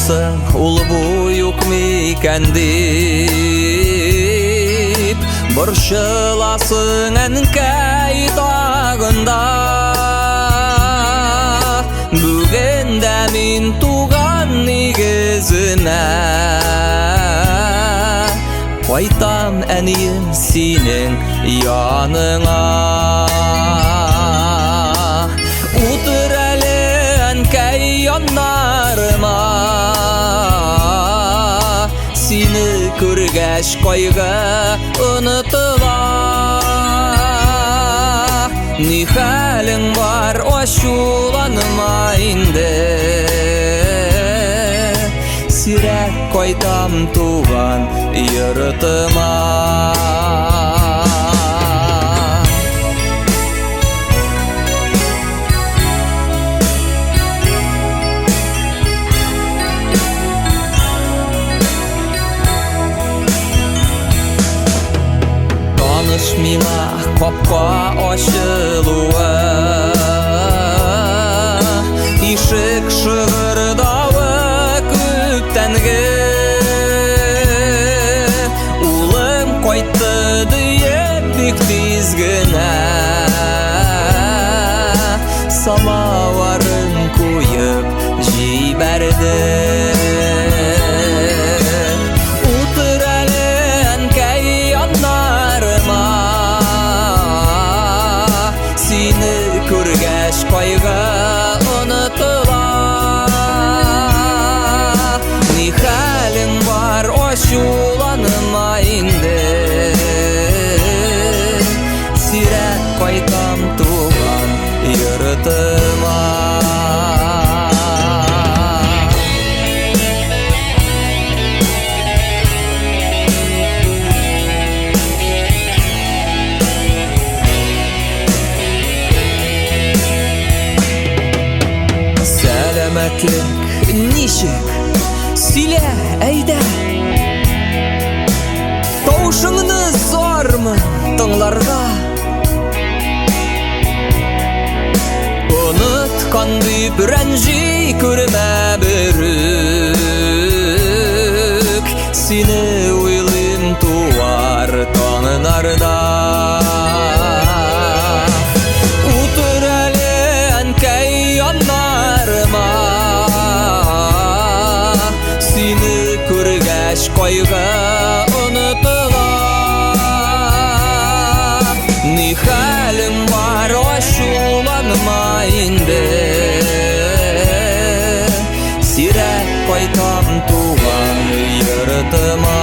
Барсың ул буюк микән дип, борчыласың әнкәй тагында. Бүген дә мин туган нигеземә кайтам, әнием, синең яныңа. Утыр әле әнкәй яннарыма, сине күргәч кайгы онытыла. Ни хәлең бар, ачуланма инде, сирәк кайтам туган йортыма. Таныш миңа капка ачылуы, ишек шыгырдавы күптәнге. Улым кайтты диеп бик тиз генә самаварын куеп җибәрде. Утыр әле әнкәй яннарыма, сине күргәч кайгы онытыла. Ни хәлең бар, ачуланма инде, сирәк кайтам туган йортыма. Сәламәтлек ничек? Сөйлә, әйдә. Тавышыңны зармы тыңларга? Оныткан дип рәнҗи күрмә берүк, сине уйлыйм туар таңнарда. Утыр әле әнкәй яннарыма, сине күргәч кайгы онытыла. Ни хәлең бар, ачуланма инде, сирәк кайтам туган йортыма.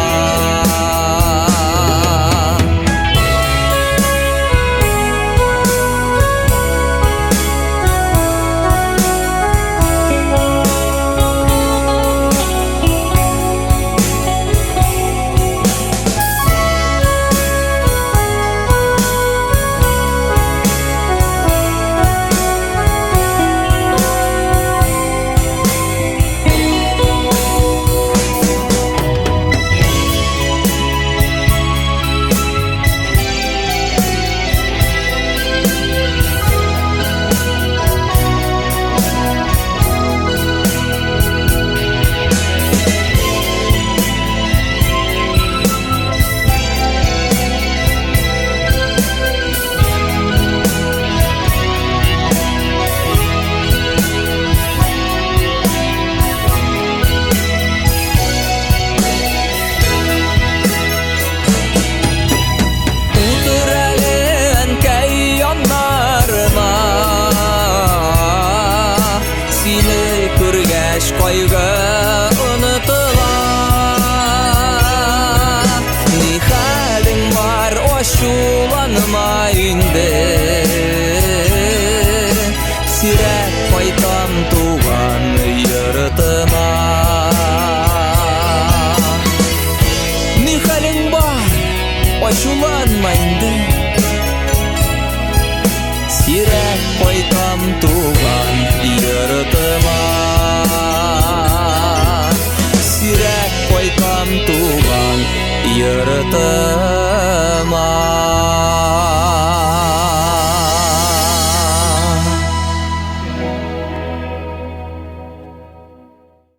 Кайгы онытыла. Ни хәлең бар, ачуланма инде, сирәк кайтам туган йортыма. Ни хәлең бар, ачуланма инде, сирәк кайтам туган йортыма. Сирәк кайтам туган йортыма.